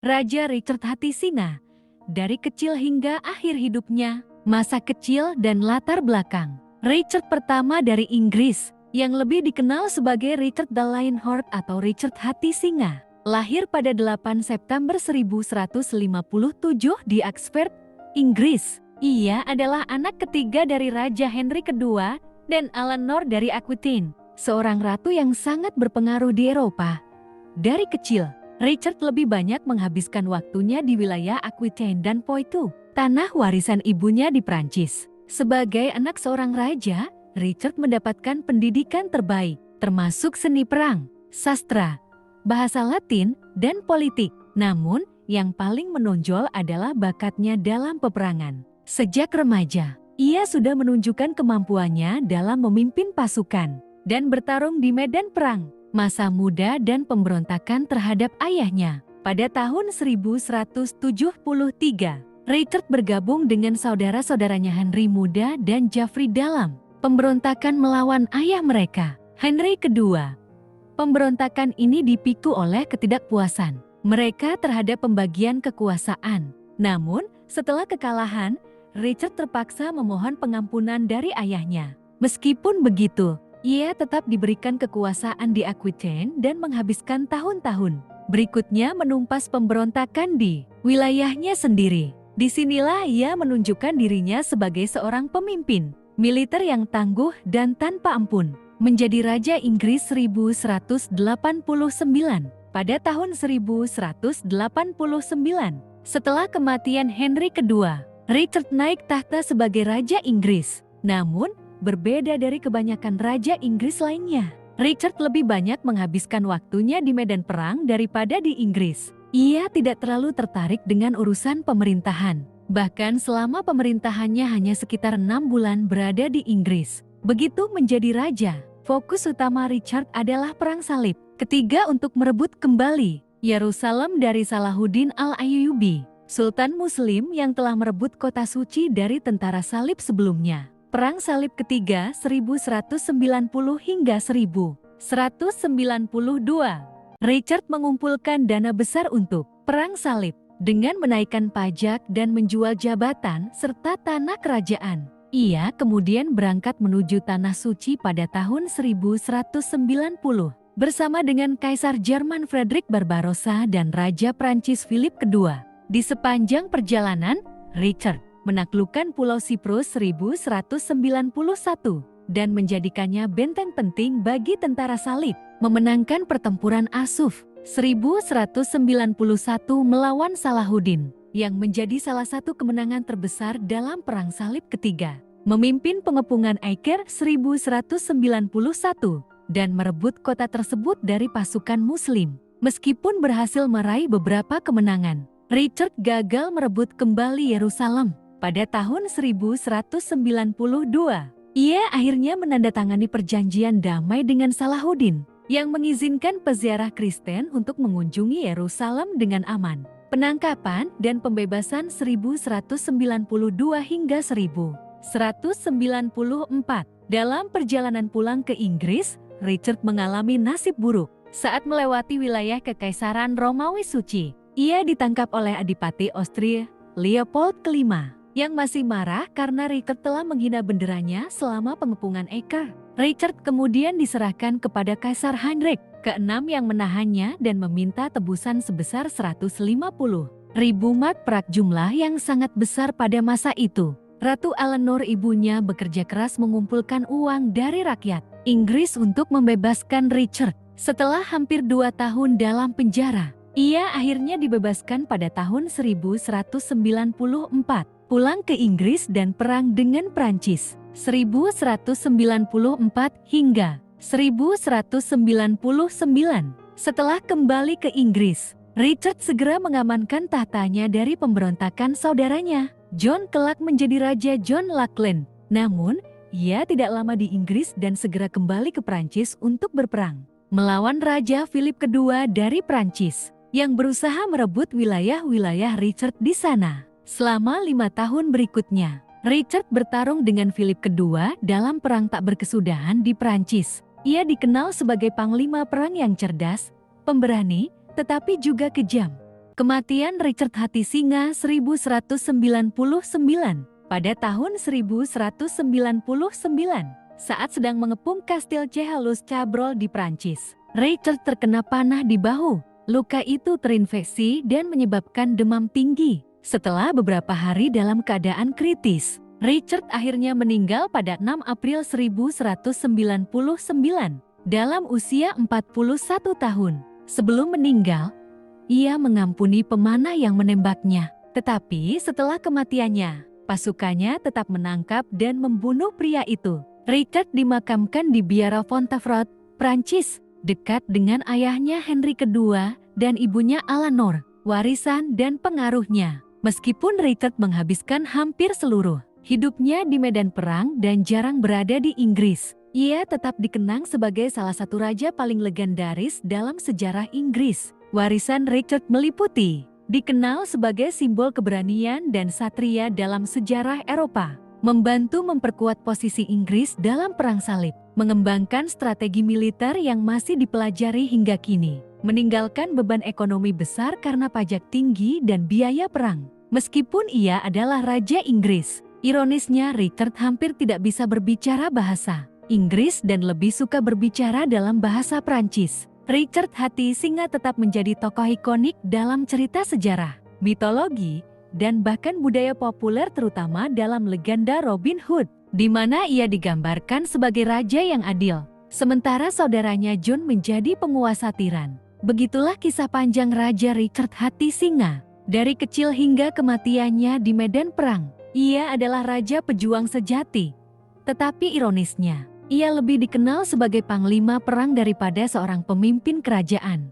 Raja Richard Hati Singa. Dari kecil hingga akhir hidupnya, masa kecil dan latar belakang. Richard pertama dari Inggris, yang lebih dikenal sebagai Richard the Lionheart atau Richard Hati Singa, lahir pada 8 September 1157 di Oxford, Inggris. Ia adalah anak ketiga dari Raja Henry II dan Eleanor dari Aquitaine, seorang ratu yang sangat berpengaruh di Eropa. Dari kecil, Richard lebih banyak menghabiskan waktunya di wilayah Aquitaine dan Poitou, tanah warisan ibunya di Prancis. Sebagai anak seorang raja, Richard mendapatkan pendidikan terbaik, termasuk seni perang, sastra, bahasa Latin, dan politik. Namun, yang paling menonjol adalah bakatnya dalam peperangan. Sejak remaja, ia sudah menunjukkan kemampuannya dalam memimpin pasukan dan bertarung di medan perang. Masa muda dan pemberontakan terhadap ayahnya. Pada tahun 1173, Richard bergabung dengan saudara-saudaranya Henry Muda dan Geoffrey dalam pemberontakan melawan ayah mereka, Henry II. Pemberontakan ini dipicu oleh ketidakpuasan mereka terhadap pembagian kekuasaan. Namun, setelah kekalahan, Richard terpaksa memohon pengampunan dari ayahnya. Meskipun begitu, ia tetap diberikan kekuasaan di Aquitaine dan menghabiskan tahun-tahun berikutnya menumpas pemberontakan di wilayahnya sendiri. Disinilah ia menunjukkan dirinya sebagai seorang pemimpin militer yang tangguh dan tanpa ampun. Menjadi Raja Inggris 1189 pada tahun 1189. Setelah kematian Henry II, Richard naik tahta sebagai Raja Inggris. Namun, berbeda dari kebanyakan raja Inggris lainnya, Richard lebih banyak menghabiskan waktunya di medan perang daripada di Inggris. Ia tidak terlalu tertarik dengan urusan pemerintahan. Bahkan selama pemerintahannya hanya sekitar 6 bulan berada di Inggris. Begitu menjadi raja, fokus utama Richard adalah Perang Salib Ketiga untuk merebut kembali Yerusalem dari Salahuddin al-Ayyubi, Sultan Muslim yang telah merebut kota suci dari tentara salib sebelumnya. Perang Salib Ketiga 1190 hingga 1192. Richard mengumpulkan dana besar untuk Perang Salib dengan menaikkan pajak dan menjual jabatan serta tanah kerajaan. Ia kemudian berangkat menuju Tanah Suci pada tahun 1190 bersama dengan Kaisar Jerman Frederick Barbarossa dan Raja Prancis Philip II. Di sepanjang perjalanan, Richard menaklukkan Pulau Siprus 1191 dan menjadikannya benteng penting bagi tentara salib, memenangkan pertempuran Asuf 1191 melawan Salahuddin, yang menjadi salah satu kemenangan terbesar dalam Perang Salib Ketiga, memimpin pengepungan Acre 1191 dan merebut kota tersebut dari pasukan Muslim. Meskipun berhasil meraih beberapa kemenangan, Richard gagal merebut kembali Yerusalem. Pada tahun 1192, ia akhirnya menandatangani perjanjian damai dengan Salahuddin yang mengizinkan peziarah Kristen untuk mengunjungi Yerusalem dengan aman. Penangkapan dan pembebasan 1192 hingga 1194. Dalam perjalanan pulang ke Inggris, Richard mengalami nasib buruk. Saat melewati wilayah Kekaisaran Romawi Suci, ia ditangkap oleh Adipati Austria, Leopold V, yang masih marah karena Richard telah menghina benderanya selama pengepungan Acre. Richard kemudian diserahkan kepada Kaisar Heinrich ke-6 yang menahannya dan meminta tebusan sebesar 150.000 mark perak, jumlah yang sangat besar pada masa itu. Ratu Eleanor ibunya bekerja keras mengumpulkan uang dari rakyat Inggris untuk membebaskan Richard. Setelah hampir 2 tahun dalam penjara, ia akhirnya dibebaskan pada tahun 1194. Pulang ke Inggris dan perang dengan Prancis 1194 hingga 1199. Setelah kembali ke Inggris, Richard segera mengamankan tahtanya dari pemberontakan saudaranya. John kelak menjadi Raja John Lackland. Namun, ia tidak lama di Inggris dan segera kembali ke Prancis untuk berperang melawan Raja Philip II dari Prancis yang berusaha merebut wilayah-wilayah Richard di sana. Selama 5 tahun berikutnya, Richard bertarung dengan Philip II dalam perang tak berkesudahan di Prancis. Ia dikenal sebagai panglima perang yang cerdas, pemberani, tetapi juga kejam. Kematian Richard Hati Singa 1199. Pada tahun 1199, saat sedang mengepung kastil Chehalus Chabrol di Prancis, Richard terkena panah di bahu. Luka itu terinfeksi dan menyebabkan demam tinggi. Setelah beberapa hari dalam keadaan kritis, Richard akhirnya meninggal pada 6 April 1199 dalam usia 41 tahun. Sebelum meninggal, ia mengampuni pemanah yang menembaknya. Tetapi setelah kematiannya, pasukannya tetap menangkap dan membunuh pria itu. Richard dimakamkan di Biara Fontevraud, Prancis, dekat dengan ayahnya Henry II dan ibunya Eleanor, warisan dan pengaruhnya. Meskipun Richard menghabiskan hampir seluruh hidupnya di medan perang dan jarang berada di Inggris, ia tetap dikenang sebagai salah satu raja paling legendaris dalam sejarah Inggris. Warisan Richard meliputi dikenal sebagai simbol keberanian dan satria dalam sejarah Eropa, membantu memperkuat posisi Inggris dalam Perang Salib, mengembangkan strategi militer yang masih dipelajari hingga kini, meninggalkan beban ekonomi besar karena pajak tinggi dan biaya perang. Meskipun ia adalah Raja Inggris, ironisnya Richard hampir tidak bisa berbicara bahasa Inggris dan lebih suka berbicara dalam bahasa Prancis. Richard Hati Singa tetap menjadi tokoh ikonik dalam cerita sejarah, mitologi, dan bahkan budaya populer, terutama dalam legenda Robin Hood, di mana ia digambarkan sebagai raja yang adil, sementara saudaranya John menjadi penguasa tiran. Begitulah kisah panjang Raja Richard Hati Singa. Dari kecil hingga kematiannya di medan perang, ia adalah raja pejuang sejati. Tetapi ironisnya, ia lebih dikenal sebagai panglima perang daripada seorang pemimpin kerajaan.